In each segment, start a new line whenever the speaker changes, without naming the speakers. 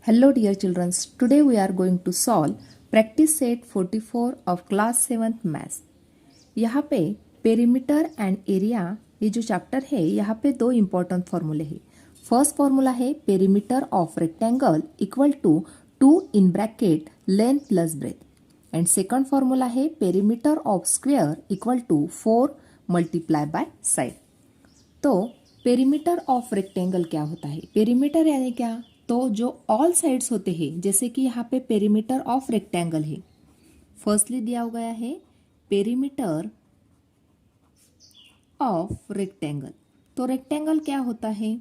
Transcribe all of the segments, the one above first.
Hello dear children, today we are going to solve practice set 44 of class 7th maths। यहाँ पे perimeter and area ये जो chapter है यहाँ पे दो इम्पोर्टेंट फॉर्मूले हैं। फर्स्ट फॉर्मूला है perimeter of rectangle equal to 2 in bracket length plus breadth and second formula है perimeter of square equal to 4 multiply by side. तो पेरीमीटर ऑफ रेक्टेंगल क्या होता है? पेरीमीटर यानी क्या? तो जो ऑल साइड्स होते हैं, जैसे कि यहाँ पे पेरीमीटर ऑफ रेक्टेंगल है। फर्स्टली दिया गया है पेरीमीटर ऑफ रेक्टेंगल। तो रेक्टेंगल क्या होता है?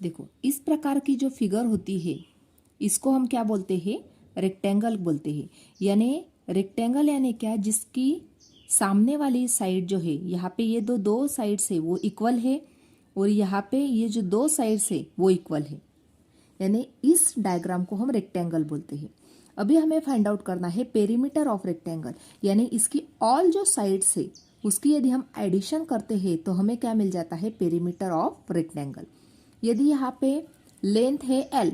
देखो, इस प्रकार की जो फिगर होती है इसको हम क्या बोलते हैं? रेक्टेंगल बोलते हैं। यानी रेक्टेंगल यानी क्या? जिसकी सामने वाली साइड जो है, यहाँ पे ये दो साइड्स है वो इक्वल है और यहाँ पे ये जो दो साइड्स है वो इक्वल है। यानी इस डायग्राम को हम रेक्टेंगल बोलते हैं। अभी हमें फाइंड आउट करना है पेरीमीटर ऑफ रेक्टेंगल, यानी इसकी ऑल जो साइड्स है उसकी यदि हम एडिशन करते हैं तो हमें क्या मिल जाता है? Perimeter of rectangle. यदि यहाँ पे लेंथ है L,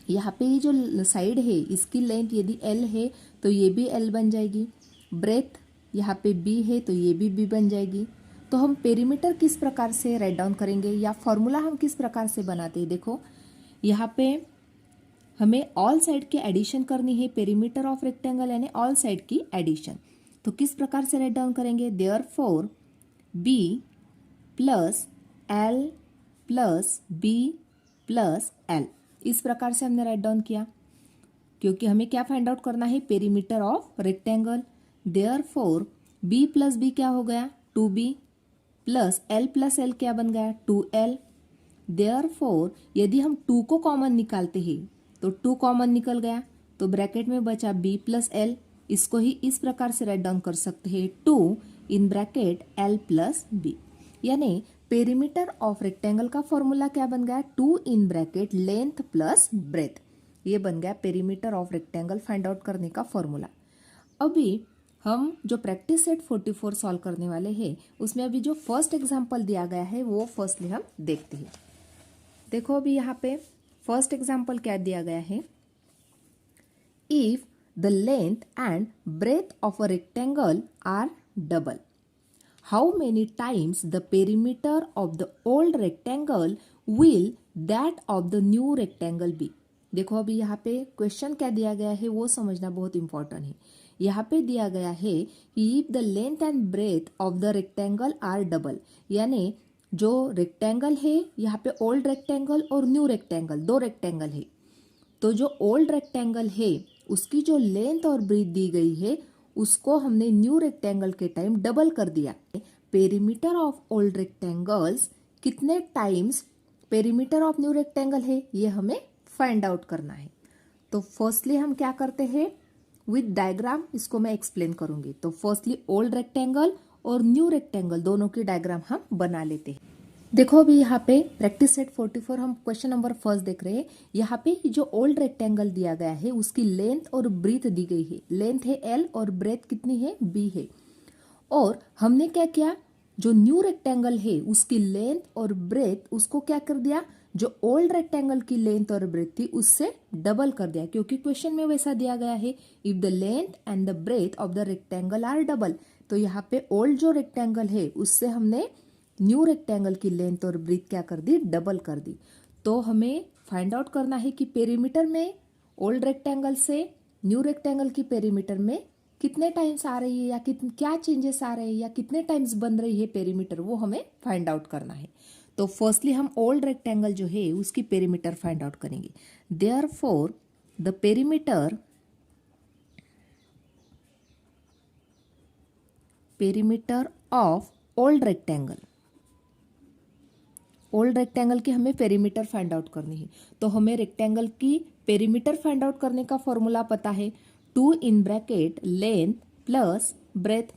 यहाँ पे ये जो साइड है इसकी लेंथ यदि L है तो ये भी L बन जाएगी। ब्रेथ यहाँ पे B है तो ये भी B बन जाएगी। तो हम पेरीमीटर किस प्रकार से राइट डाउन करेंगे या फॉर्मूला हम किस प्रकार से बनाते हैं? देखो, यहाँ पे हमें ऑल साइड की एडिशन करनी है। पेरीमीटर ऑफ रेक्टेंगल यानी ऑल साइड की एडिशन। तो किस प्रकार से राइट डाउन करेंगे? Therefore B plus L plus B plus L, इस प्रकार से हमने राइट डाउन किया, क्योंकि हमें क्या फाइंड आउट करना है? Perimeter of rectangle. Therefore B plus B क्या हो गया? 2B प्लस L क्या बन गया? 2L। देयरफॉर यदि हम 2 को कॉमन निकालते हैं तो 2 कॉमन निकल गया, तो ब्रैकेट में बचा B प्लस L। इसको ही इस प्रकार से राइट डाउन कर सकते हैं 2 in bracket L plus B। यानी पेरीमीटर ऑफ रेक्टेंगल का फॉर्मूला क्या बन गया? 2 in bracket length plus breadth. ये बन गया perimeter of rectangle find out करने का फॉर्मूला। अभी हम जो प्रैक्टिस सेट 44 सॉल्व करने वाले हैं उसमें अभी जो फर्स्ट एग्जाम्पल दिया गया है वो फर्स्टली हम देखते हैं। देखो, अभी यहाँ पे फर्स्ट एग्जाम्पल क्या दिया गया है? If the length and breadth of a rectangle are double, how many times the perimeter of the old rectangle will that of the new rectangle be. देखो, अभी यहाँ पे क्वेश्चन क्या दिया गया है वो समझना बहुत इंपॉर्टेंट है। यहाँ पे दिया गया है कि if the length and breadth of the rectangle are double, यानी जो रेक्टेंगल है यहाँ पे ओल्ड रेक्टेंगल और न्यू रेक्टेंगल, दो रेक्टेंगल है। तो जो ओल्ड रेक्टेंगल है उसकी जो लेंथ और ब्रेथ दी गई है उसको हमने न्यू रेक्टेंगल के टाइम डबल कर दिया। पेरीमीटर ऑफ ओल्ड रेक्टेंगल्स कितने times perimeter of new rectangle है ये हमें फाइंड आउट करना है। तो फर्स्टली हम क्या करते हैं? विद डायग्राम इसको मैं एक्सप्लेन करूंगी। तो फर्स्टली ओल्ड रेक्टेंगल और न्यू रेक्टेंगल दोनों की डायग्राम हम बना लेते हैं। देखो, अभी यहाँ पे प्रैक्टिस सेट 44 हम क्वेश्चन नंबर फर्स्ट देख रहे हैं। यहाँ पे जो ओल्ड रेक्टेंगल दिया गया है उसकी लेंथ और ब्रेथ दी गई है। लेंथ है L और ब्रेथ कितनी है? B है। और हमने क्या किया? जो न्यू रेक्टेंगल है उसकी लेंथ और ब्रेथ उसको क्या कर दिया? जो ओल्ड रेक्टेंगल की लेंथ और ब्रेथ थी उससे डबल कर दिया, क्योंकि क्वेश्चन में वैसा दिया गया है if the length and the breadth of the rectangle are double. तो यहाँ पे ओल्ड जो रेक्टेंगल है उससे हमने न्यू रेक्टेंगल की लेंथ और ब्रेथ क्या कर दी? डबल कर दी। तो हमें फाइंड आउट करना है कि पेरीमीटर में ओल्ड रेक्टेंगल से न्यू रेक्टेंगल की पेरीमीटर में कितने टाइम्स आ रही है या क्या चेंजेस आ रहे हैं या कितने टाइम्स बन रही है पेरीमीटर, वो हमें फाइंड आउट करना है। तो फर्स्टली हम ओल्ड रेक्टेंगल जो है उसकी पेरीमीटर फाइंड आउट करेंगे। Therefore the perimeter of old rectangle, old rectangle की हमें पेरीमीटर फाइंड आउट करनी है। तो हमें रेक्टेंगल की पेरीमीटर फाइंड आउट करने का फॉर्मूला पता है 2 in bracket length plus breath.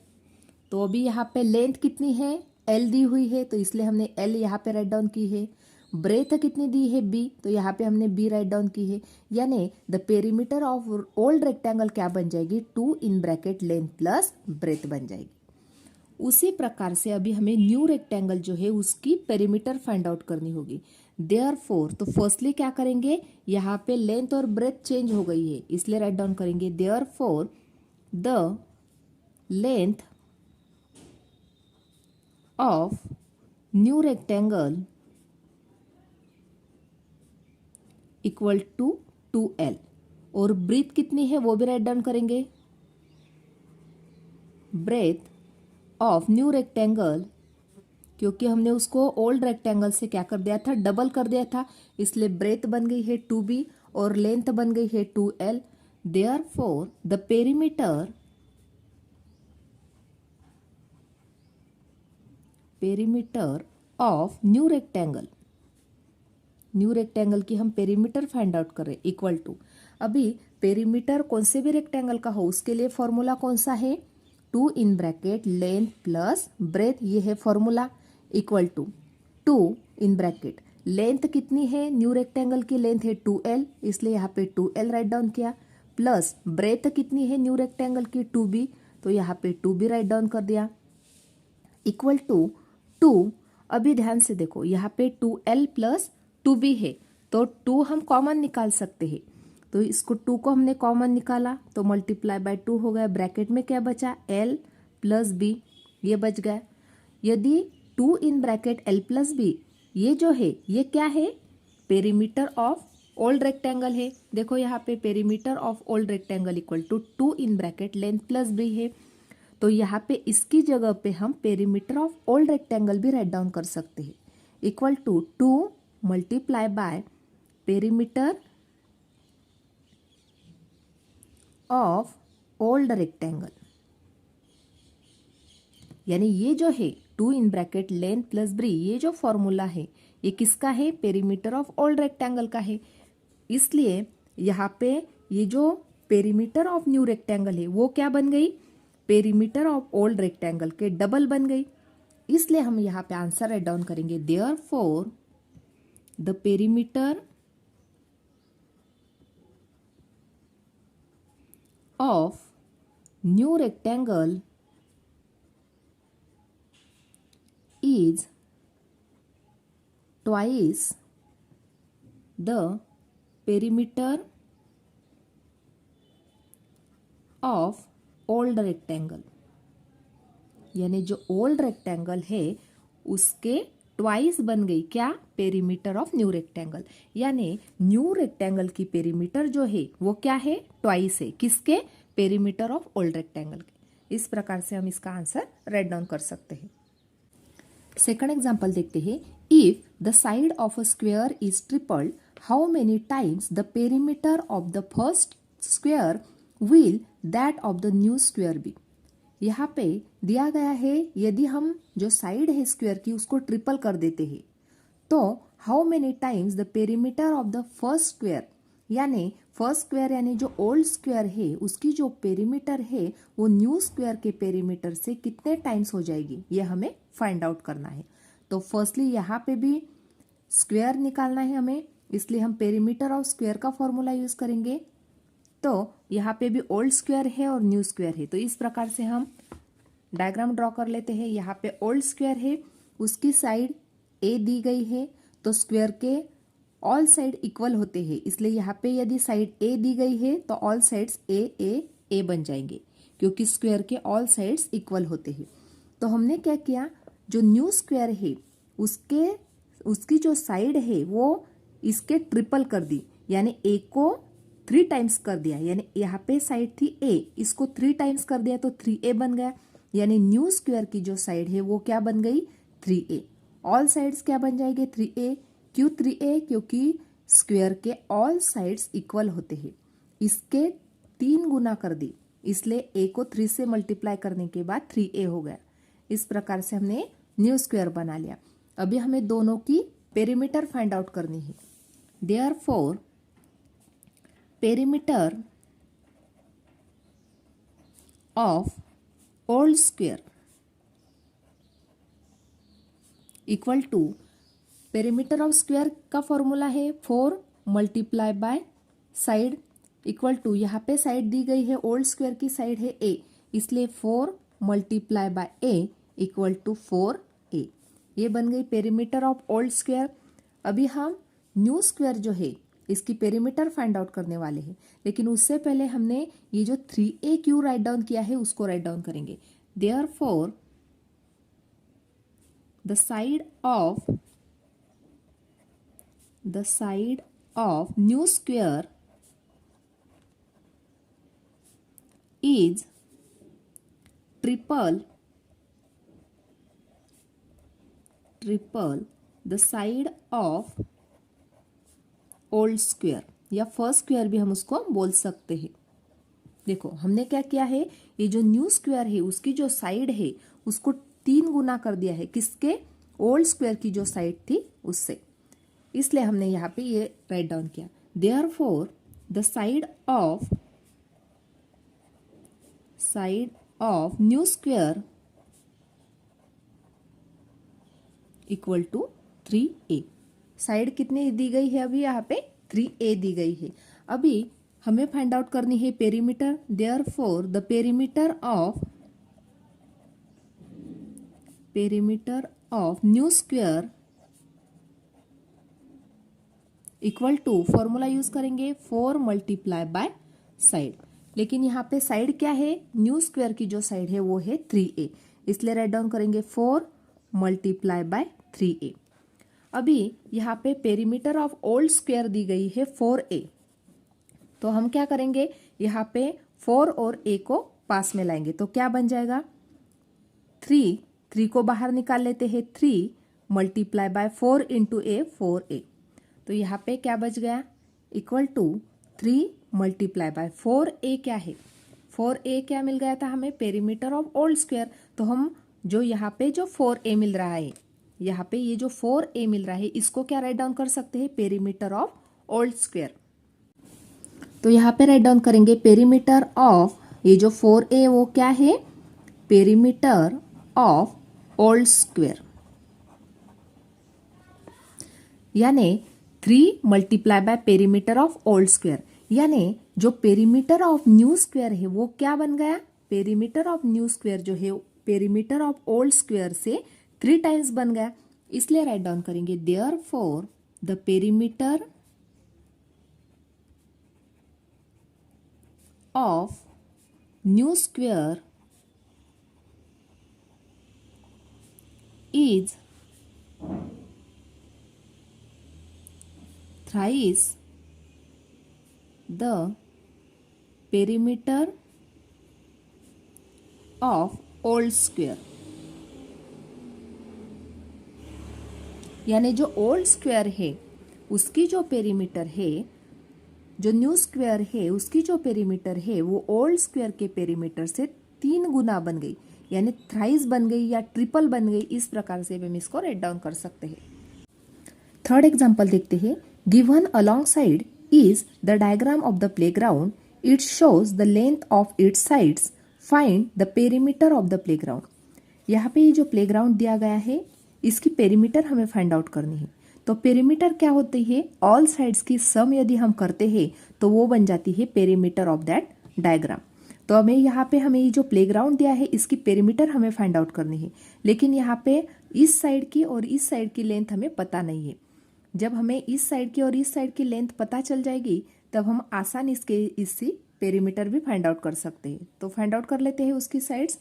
तो अभी यहाँ पे लेंथ कितनी है? L दी हुई है तो इसलिए हमने L यहाँ पे राइट डाउन की है। ब्रेथ कितनी दी है? B, तो यहाँ पे हमने B राइट डाउन की है। यानी the perimeter of old rectangle क्या बन जाएगी? 2 in bracket length plus breath बन जाएगी। उसी प्रकार से अभी हमें न्यू रेक्टेंगल जो है उसकी पेरीमीटर फाइंड आउट करनी होगी। देयरफॉर, तो फर्स्टली क्या करेंगे, यहाँ पे लेंथ और ब्रेथ चेंज हो गई है इसलिए राइट डाउन करेंगे therefore the length of new rectangle equal to 2L, और ब्रीथ कितनी है वो भी राइट डाउन करेंगे, ब्रेथ ऑफ न्यू रेक्टेंगल, क्योंकि हमने उसको ओल्ड रेक्टेंगल से क्या कर दिया था, डबल कर दिया था, इसलिए ब्रेथ बन गई है 2B और लेंथ बन गई है 2L। Therefore the perimeter of new rectangle की हम पेरीमीटर फाइंड आउट कर रहे हैं इक्वल टू, अभी पेरीमीटर कौन से भी रेक्टेंगल का हो उसके लिए फॉर्मूला कौन सा है, 2 in bracket length plus breadth, ये है formula, equal to 2 in bracket length कितनी है, न्यू रेक्टेंगल की लेंथ है 2L इसलिए यहाँ पे 2L राइट डाउन किया, प्लस ब्रेथ कितनी है न्यू रेक्टेंगल की 2B, तो यहाँ पे 2B राइट डाउन कर दिया, इक्वल टू 2। अभी ध्यान से देखो यहाँ पे 2L प्लस 2B है तो 2 हम कॉमन निकाल सकते हैं, तो इसको 2 को हमने कॉमन निकाला तो मल्टीप्लाई बाय 2 हो गया, ब्रैकेट में क्या बचा L प्लस B, ये बच गया। यदि 2 in bracket L plus B ये जो है ये क्या है, पेरीमीटर ऑफ ओल्ड रेक्टेंगल है, देखो यहाँ पे perimeter of old rectangle equal to 2 in bracket length plus B है, तो यहाँ पे इसकी जगह पे हम पेरीमीटर ऑफ ओल्ड रेक्टेंगल भी राइट डाउन कर सकते हैं, equal to 2 multiply by perimeter of old rectangle, यानी ये जो है 2 in bracket length plus breadth, ये जो फॉर्मूला है ये किसका है, पेरीमीटर ऑफ ओल्ड रेक्टेंगल का है, इसलिए यहाँ पे ये जो पेरीमीटर ऑफ न्यू रेक्टेंगल है वो क्या बन गई, पेरीमीटर ऑफ ओल्ड रेक्टेंगल के डबल बन गई, इसलिए हम यहाँ पे आंसर राइट डाउन करेंगे therefore the perimeter of new rectangle is twice the perimeter of old rectangle, यानी जो ओल्ड रेक्टेंगल है उसके ट्वाइस बन गई क्या, पेरीमीटर ऑफ न्यू रेक्टेंगल, यानी न्यू रेक्टेंगल की पेरीमीटर जो है वो क्या है, ट्वाइस है, किसके, पेरीमीटर ऑफ ओल्ड रेक्टेंगल के। इस प्रकार से हम इसका आंसर राइट डाउन कर सकते हैं। सेकंड एग्जाम्पल देखते हैं, if the side of a square is tripled how many times the perimeter of the first square will that of the new square be. यहाँ पे दिया गया है यदि हम जो साइड है स्क्वेयर की उसको ट्रिपल कर देते हैं तो how many times the perimeter of the first square, यानी फर्स्ट स्क्वेयर यानी जो ओल्ड स्क्वेयर है उसकी जो पेरीमीटर है वो न्यू स्क्वेयर के पेरीमीटर से कितने टाइम्स हो जाएगी, ये हमें फाइंड आउट करना है। तो फर्स्टली यहाँ पे भी स्क्वेयर निकालना है हमें, इसलिए हम पेरीमीटर ऑफ स्क्वेयर का फॉर्मूला यूज करेंगे, तो यहाँ पे भी ओल्ड स्क्वेयर है और न्यू स्क्वेयर है, तो इस प्रकार से हम डायग्राम ड्रॉ कर लेते हैं। यहाँ पे ओल्ड स्क्वेयर है, उसकी साइड ए दी गई है, तो स्क्वेयर के ऑल साइड इक्वल होते हैं, इसलिए यहाँ पे यदि साइड ए दी गई है तो ऑल साइड्स ए ए ए बन जाएंगे, क्योंकि स्क्वेयर के ऑल साइड्स इक्वल होते हैं। तो हमने क्या किया, जो न्यू स्क्वेयर है उसकी जो साइड है वो इसके ट्रिपल कर दी, यानी ए को 3 टाइम्स कर दिया, यानी यहाँ पे साइड थी ए, इसको 3 टाइम्स कर दिया तो 3A बन गया, यानी न्यू स्क्वेयर की जो साइड है वो क्या बन गई, 3A। ऑल साइड्स क्या बन जाएंगे, 3A। क्यों 3A, क्योंकि स्क्वेयर के ऑल साइड्स इक्वल होते हैं, इसके 3 गुना कर दी, इसलिए A को 3 से मल्टीप्लाई करने के बाद 3A हो गया। इस प्रकार से हमने न्यू स्क्वेयर बना लिया। अभी हमें दोनों की पेरीमीटर फाइंड आउट करनी है। Therefore perimeter of old square equal to, perimeter of square का फॉर्मूला है 4 multiply by side equal to, यहाँ पे साइड दी गई है ओल्ड स्क्वेयर की साइड है A, इसलिए 4 multiply by A equal to 4A, ये बन गई पेरीमीटर ऑफ ओल्ड स्क्वेयर। अभी हम न्यू स्क्वायर जो है इसकी पेरीमीटर फाइंड आउट करने वाले हैं, लेकिन उससे पहले हमने ये जो 3a क्यू राइट डाउन किया है उसको राइट डाउन करेंगे। Therefore the side of new square is triple the side of old square, या फर्स्ट स्क्वायर भी हम उसको बोल सकते हैं। देखो हमने क्या किया है, ये जो न्यू स्क्वायर है उसकी जो साइड है उसको 3 गुना कर दिया है, किसके? ओल्ड स्क्वायर की जो साइड थी उससे, इसलिए हमने यहाँ पे ये राइट डाउन किया। Therefore the side of new square equal to 3a। Side कितनी दी गई है अभी यहाँ पे? 3a दी गई है। अभी हमें फाइंड आउट करनी है perimeter. Therefore the perimeter of new square equal to, formula use करेंगे 4 मल्टीप्लाई बाय साइड। लेकिन यहाँ पे साइड क्या है? न्यू स्क्वायर की जो साइड है वो है 3a, इसलिए राइट डाउन करेंगे 4 मल्टीप्लाई बाय 3a। अभी यहाँ पे पेरीमीटर ऑफ ओल्ड स्क्वायर दी गई है 4a, तो हम क्या करेंगे, यहाँ पे 4 और a को पास में लाएंगे तो क्या बन जाएगा? 3 को बाहर निकाल लेते हैं, 3 multiply by 4 into a 4a, तो यहाँ पे क्या बच गया? Equal to 3 multiply by 4a क्या है? 4a क्या मिल गया था हमें? Perimeter of old square. तो हम जो यहाँ पे जो 4a मिल रहा है, यहाँ पे ये जो 4a मिल रहा है इसको क्या राइट डाउन कर सकते हैं? Perimeter of old square. तो यहाँ पे राइट डाउन करेंगे पेरीमीटर ऑफ, ये जो 4a वो क्या है? पेरीमीटर ऑफ ओल्ड स्क्वायर, यानी 3 multiply by perimeter of old square, यानी जो पेरीमीटर ऑफ न्यू स्क्वायर है वो क्या बन गया? पेरीमीटर ऑफ न्यू स्क्वायर जो है पेरीमीटर ऑफ ओल्ड स्क्वायर से 3 टाइम्स बन गया, इसलिए राइट डाउन करेंगे therefore the perimeter of new square is thrice the perimeter of old square, यानी जो ओल्ड स्क्वायर है उसकी जो पेरीमीटर है, जो न्यू स्क्वायर है उसकी जो पेरीमीटर है वो ओल्ड स्क्वायर के पेरीमीटर से 3 गुना बन गई, यानी थ्राइस बन गई या ट्रिपल बन गई। इस प्रकार से हम इसको राइट डाउन कर सकते हैं। थर्ड एग्जांपल देखते हैं। Given alongside is the diagram of the playground, it shows the length of its sides, find the perimeter of the playground. यहाँ पे ये जो प्लेग्राउंड दिया गया है इसकी पेरीमीटर हमें फाइंड आउट करनी है। तो पेरीमीटर क्या होती है? ऑल साइड्स की सम यदि हम करते हैं तो वो बन जाती है पेरीमीटर ऑफ दैट डायग्राम। तो हमें यहाँ पे हमें ये जो प्लेग्राउंड दिया है इसकी पेरीमीटर हमें फाइंड आउट करनी है, लेकिन यहाँ पे इस साइड की और इस साइड की लेंथ हमें पता नहीं है। जब हमें इस साइड की और इस साइड की लेंथ पता चल जाएगी तब हम आसानी इससे पेरीमीटर भी फाइंड आउट कर सकते हैं। तो फाइंड आउट कर लेते हैं उसकी साइड्स।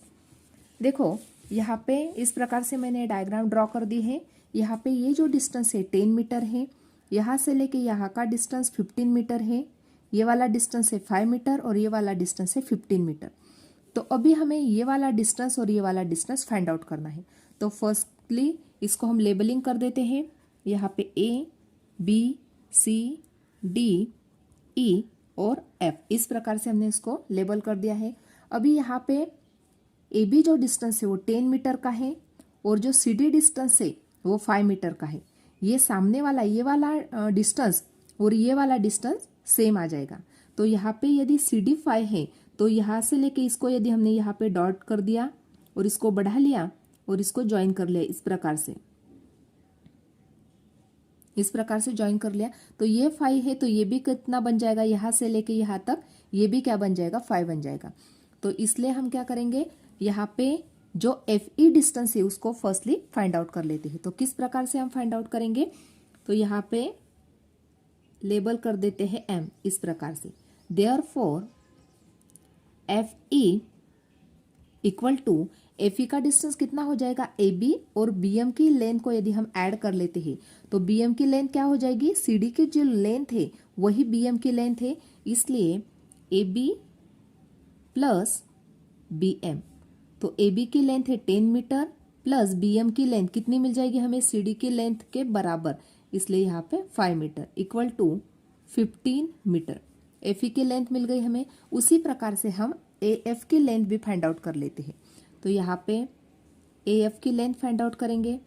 देखो यहाँ पे इस प्रकार से मैंने डायग्राम ड्रॉ कर दी है। यहाँ पे ये जो डिस्टेंस है 10 मीटर है, यहाँ से लेके यहाँ का डिस्टेंस 15 मीटर है, ये वाला डिस्टेंस है 5 मीटर और ये वाला डिस्टेंस है 15 मीटर। तो अभी हमें ये वाला डिस्टेंस और ये वाला डिस्टेंस फाइंड आउट करना है। तो फर्स्टली इसको हम लेबलिंग कर देते हैं। यहाँ पे A, B, C, D, E और F, इस प्रकार से हमने इसको लेबल कर दिया है। अभी यहाँ पे AB जो डिस्टेंस है वो 10 मीटर का है और जो CD डिस्टेंस है वो 5 मीटर का है। ये सामने वाला ये वाला डिस्टेंस और ये वाला डिस्टेंस सेम आ जाएगा। तो यहाँ पे यदि CD 5 है तो यहाँ से लेके इसको यदि हमने यहाँ पे डॉट कर दिया और इसको बढ़ा लिया और इसको ज्वाइन कर लिया, इस प्रकार से ज्वाइन कर लिया, तो ये 5 है तो ये भी कितना बन जाएगा? यहाँ से लेके यहाँ तक ये भी क्या बन जाएगा? 5 बन जाएगा। तो इसलिए हम क्या करेंगे, यहाँ पे जो FE डिस्टेंस है उसको फर्स्टली फाइंड आउट कर लेते हैं। तो किस प्रकार से हम फाइंड आउट करेंगे? तो यहाँ पे लेबल कर देते हैं m इस प्रकार से। Therefore F E equal to F E का डिस्टेंस कितना हो जाएगा, ए बी, और बी एम की लेंथ को यदि हम ऐड कर लेते हैं तो बी एम की लेंथ क्या हो जाएगी, सी डी की जो लेंथ है वही बी एम की लेंथ है, इसलिए A B plus B M. तो ए बी की लेंथ है 10 मीटर प्लस बी एम की लेंथ कितनी मिल जाएगी हमें, सी डी की लेंथ के बराबर, इसलिए यहाँ पे 5 metre equal to 15 metre. F E की लेंथ मिल गई हमें। उसी प्रकार से हम ए एफ की लेंथ भी फाइंड आउट कर लेते हैं। तो यहाँ पे ए एफ की लेंथ फाइंड आउट करेंगे,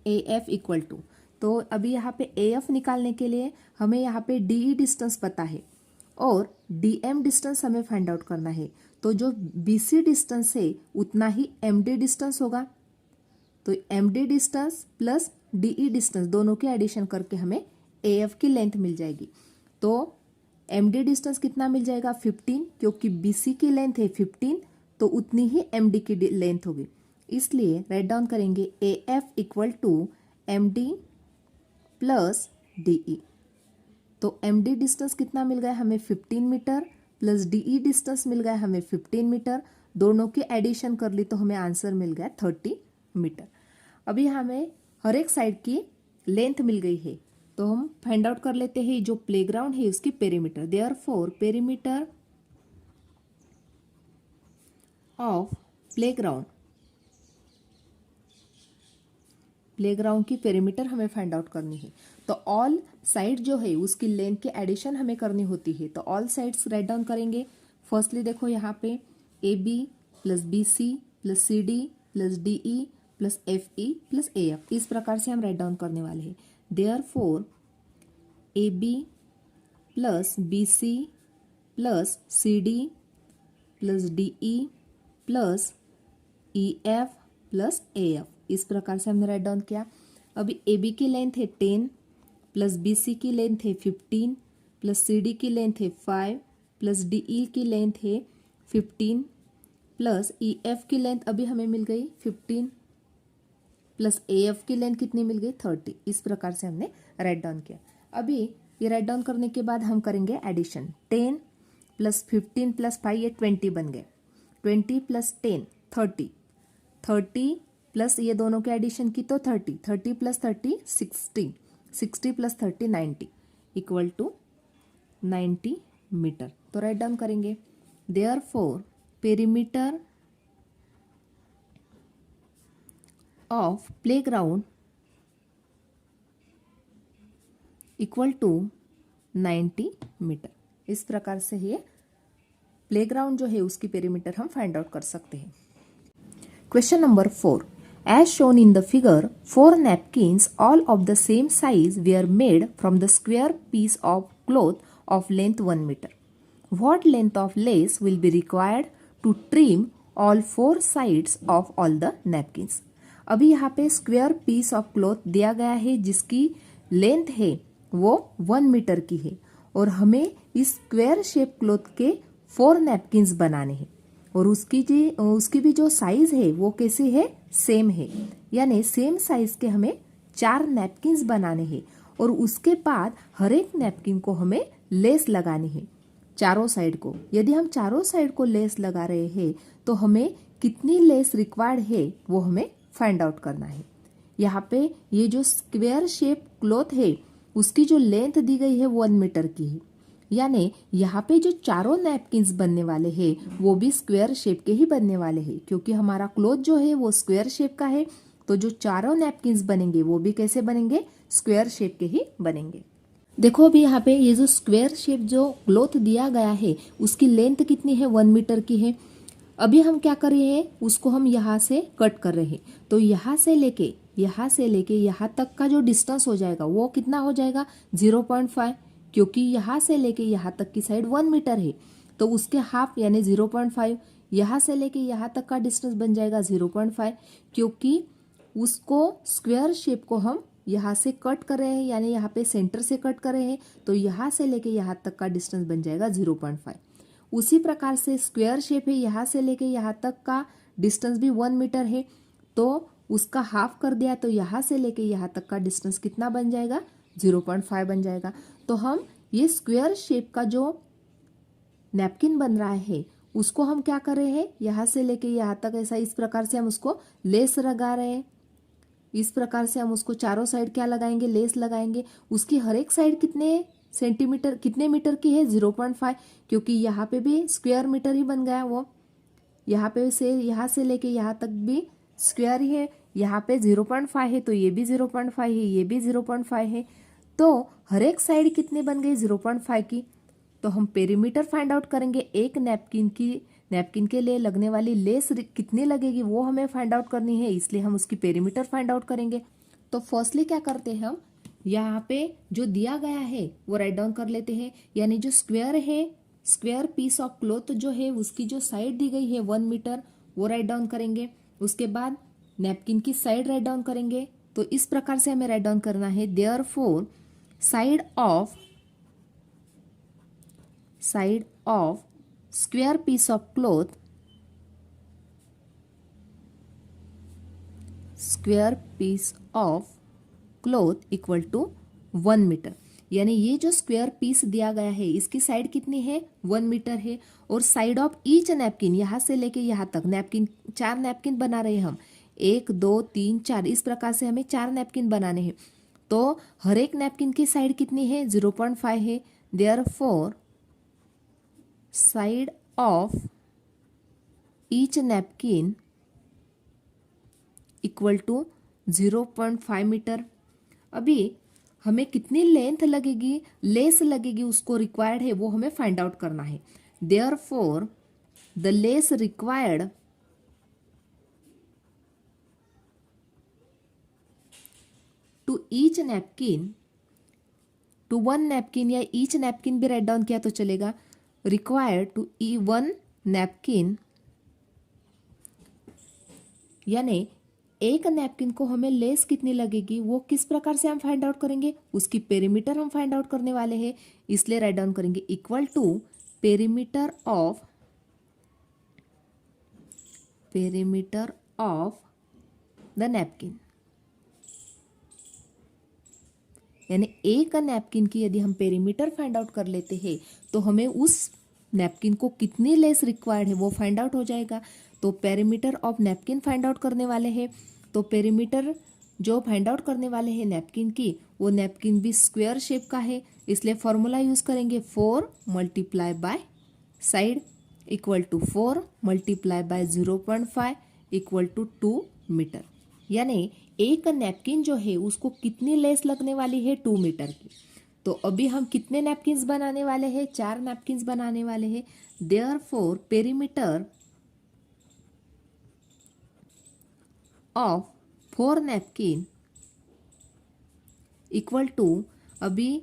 ए एफ इक्वल टू, तो अभी यहाँ पे ए एफ निकालने के लिए हमें यहाँ पे डी ई डिस्टेंस पता है और डी एम डिस्टेंस हमें फाइंड आउट करना है। तो जो बी सी डिस्टेंस है उतना ही एम डी डिस्टेंस होगा। तो M D distance plus D E distance दोनों के एडिशन करके हमें ए एफ की लेंथ मिल जाएगी। तो एम डी डिस्टेंस कितना मिल जाएगा, 15, क्योंकि बी सी की लेंथ है 15 तो उतनी ही एम डी की लेंथ होगी, इसलिए राइट डाउन करेंगे A F equal to M D plus D E. तो एम डी डिस्टेंस कितना मिल गया हमें, 15 metre plus D E distance मिल गया हमें 15 मीटर, दोनों की एडिशन कर ली तो हमें आंसर मिल गया 30 मीटर। अभी हमें हर एक साइड की लेंथ मिल गई है, तो हम फाइंड आउट कर लेते हैं जो प्लेग्राउंड है उसकी perimeter. Therefore perimeter of playground, playground की पेरीमीटर हमें फाइंड आउट करनी है। तो ऑल साइड जो है उसकी लेंथ के एडिशन हमें करनी होती है। तो ऑल साइड्स राइट डाउन करेंगे। फर्स्टली देखो यहाँ पे A B plus B C plus C D plus D E plus F E plus A F, इस प्रकार से हम राइट डाउन करने वाले हैं। Therefore A B plus B C plus C D plus D E plus E F plus A F, इस प्रकार से हमने राइट डाउन किया। अभी ए बी की लेंथ है 10 प्लस बी सी की लेंथ है 15 प्लस सी डी की लेंथ है 5 प्लस डी ई की लेंथ है 15 प्लस ई एफ की लेंथ अभी हमें मिल गई 15 प्लस ए एफ की लेंथ कितनी मिल गई 30, इस प्रकार से हमने राइट डाउन किया। अभी ये राइट डाउन करने के बाद हम करेंगे एडिशन। 10 प्लस 15 प्लस 5 ये 20 बन गए, 20 प्लस 10 30, 30 प्लस ये दोनों के एडिशन की तो 30, 30 plus 30 60, 60 plus 30 90 equal to 90 metre. तो राइट डाउन करेंगे। Therefore perimeter of playground equal to 90 metre. इस प्रकार से ये प्लेग्राउंड जो है उसकी पेरीमीटर हम फाइंड आउट कर सकते हैं। Question number 4, as shown in the figure, 4 napkins all of the same size were made from the square piece of cloth of length 1 meter. What length of lace will be required to trim all 4 sides of all the napkins? अभी यहाँ पे square piece of cloth दिया गया है जिसकी length है वो 1 metre की है और हमें इस स्क्वायर शेप क्लॉथ के 4 नैपकिन्स बनाने हैं और उसकी भी जो साइज है वो कैसे है, सेम है, यानी सेम साइज के हमें 4 नैपकिन्स बनाने हैं और उसके बाद हर एक नैपकिन को हमें लेस लगानी है चारों साइड को। यदि हम चारों साइड को लेस लगा रहे हैं तो हमें कितनी लेस रिक्वायर्ड है वो हमें फाइंड आउट करना है। यहाँ पे ये जो स्क्वायर शेप क्लॉथ है उसकी जो लेंथ दी गई है 1 मीटर की है, यानी यहाँ पे जो चारों नैपकिन्स बनने वाले हैं वो भी स्क्वायर शेप के ही बनने वाले हैं क्योंकि हमारा क्लॉथ जो है वो स्क्वायर शेप का है। तो जो चारों नैपकिन्स बनेंगे वो भी कैसे बनेंगे, स्क्वायर शेप के ही बनेंगे। देखो अभी यहाँ पे ये जो स्क्वायर शेप जो क्लॉथ दिया गया है उसकी लेंथ कितनी है, 1 मीटर की है। अभी हम क्या कर रहे हैं, उसको हम यहाँ से कट कर रहे हैं। तो यहाँ से लेके यहाँ तक का जो डिस्टेंस हो जाएगा वो कितना हो जाएगा, 0.5, क्योंकि यहाँ से लेके यहाँ तक की साइड 1 मीटर है तो उसके हाफ यानी 0.5, यहाँ से लेके यहाँ तक का डिस्टेंस बन जाएगा 0.5, क्योंकि उसको स्क्वायर शेप को हम यहाँ से कट कर रहे हैं यानी यहाँ पे सेंटर से कट कर रहे हैं तो यहाँ से लेके यहाँ तक का डिस्टेंस बन जाएगा 0.5। उसी प्रकार से स्क्वायर शेप है, यहाँ से लेके यहाँ तक का डिस्टेंस भी 1 मीटर है तो उसका हाफ कर दिया तो यहाँ से लेके यहाँ तक का डिस्टेंस कितना बन जाएगा, 0.5 बन जाएगा। तो हम ये स्क्वायर शेप का जो नैपकिन बन रहा है उसको हम क्या कर रहे हैं, यहाँ से लेके यहाँ तक ऐसा इस प्रकार से हम उसको लेस लगा रहे हैं। इस प्रकार से हम उसको चारों साइड क्या लगाएंगे, लेस लगाएंगे। उसकी हर एक साइड कितने सेंटीमीटर कितने मीटर की है, 0.5, क्योंकि यहाँ पे भी स्क्वायर मीटर ही बन गया वो। यहाँ से लेके यहाँ तक भी स्क्वायर ही है। यहाँ पे 0.5 है तो ये भी 0.5 है, ये भी 0.5 है। तो हर एक साइड कितने बन गई, 0.5 की। तो हम पेरीमीटर फाइंड आउट करेंगे। एक नैपकिन के लिए लगने वाली लेस कितनी लगेगी वो हमें फाइंड आउट करनी है, इसलिए हम उसकी पेरीमीटर फाइंड आउट करेंगे। तो फर्स्टली क्या करते हैं, हम यहाँ पे जो दिया गया है वो राइट डाउन कर लेते हैं। यानी जो स्क्वायर पीस ऑफ क्लॉथ जो है उसकी जो साइड दी गई है 1 मीटर, वो राइट डाउन करेंगे। उसके बाद नैपकिन की साइड राइट डाउन करेंगे। तो इस प्रकार से हमें राइट डाउन करना है, therefore side of square piece of cloth equal to 1 metre. यानी ये जो स्क्वायर पीस दिया गया है इसकी साइड कितनी है, 1 मीटर है। और साइड ऑफ ईच नैपकिन, यहाँ से लेके यहाँ तक नैपकिन, 4 नैपकिन बना रहे हैं हम, 1 2 3 4, इस प्रकार से हमें 4 नैपकिन बनाने हैं। तो हर एक नैपकिन की साइड कितनी है, 0.5 है। Therefore side of each napkin equal to 0.5 metre. अभी हमें कितनी लेंथ लगेगी, लेस लगेगी, उसको रिक्वायर्ड है वो हमें फाइंड आउट करना है। Therefore the lace required to each napkin, to 1 napkin या ईच नैपकिन भी राइट डाउन किया तो चलेगा, रिक्वायर्ड टू 1 नैपकिन, यानी एक नैपकिन को हमें लेस कितनी लगेगी वो किस प्रकार से हम फाइंड आउट करेंगे, उसकी पेरीमीटर हम फाइंड आउट करने वाले हैं, इसलिए राइट डाउन करेंगे equal to perimeter of the napkin. यानी एक नैपकिन की यदि हम पेरीमीटर फाइंड आउट कर लेते हैं तो हमें उस नैपकिन को कितनी लेस रिक्वायर्ड है वो फाइंड आउट हो जाएगा। तो perimeter of napkin find out करने वाले हैं। तो पेरीमीटर जो फाइंड आउट करने वाले हैं नैपकिन की, वो नैपकिन भी स्क्वायर शेप का है, इसलिए फॉर्मूला यूज करेंगे 4 multiply by side equal to 4 multiply by 0.5 equal to 2 metre. यानी एक नैपकिन जो है उसको कितनी लेस लगने वाली है, 2 मीटर की। तो अभी हम कितने नैपकिन्स बनाने वाले हैं, 4 नैपकिन्स बनाने वाले हैं। Therefore perimeter of 4 napkin equal to, अभी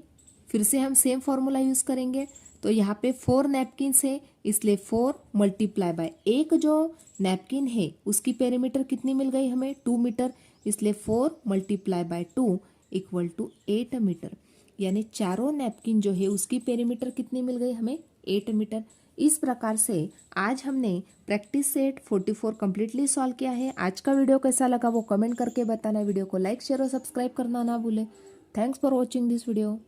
फिर से हम सेम फॉर्मूला यूज करेंगे। तो यहाँ पे 4 नैपकिन्स है, इसलिए 4 मल्टीप्लाई बाय, एक जो नैपकिन है उसकी पेरीमीटर कितनी मिल गई हमें, 2 मीटर, इसलिए 4 multiply by 2 equal to 8 metre. यानी चारों नैपकिन जो है उसकी पेरीमीटर कितनी मिल गई हमें, 8 मीटर। इस प्रकार से आज हमने प्रैक्टिस सेट 44 कम्प्लीटली सॉल्व किया है। आज का वीडियो कैसा लगा वो कमेंट करके बताना। वीडियो को लाइक शेयर और सब्सक्राइब करना ना भूलें। Thanks for watching this video.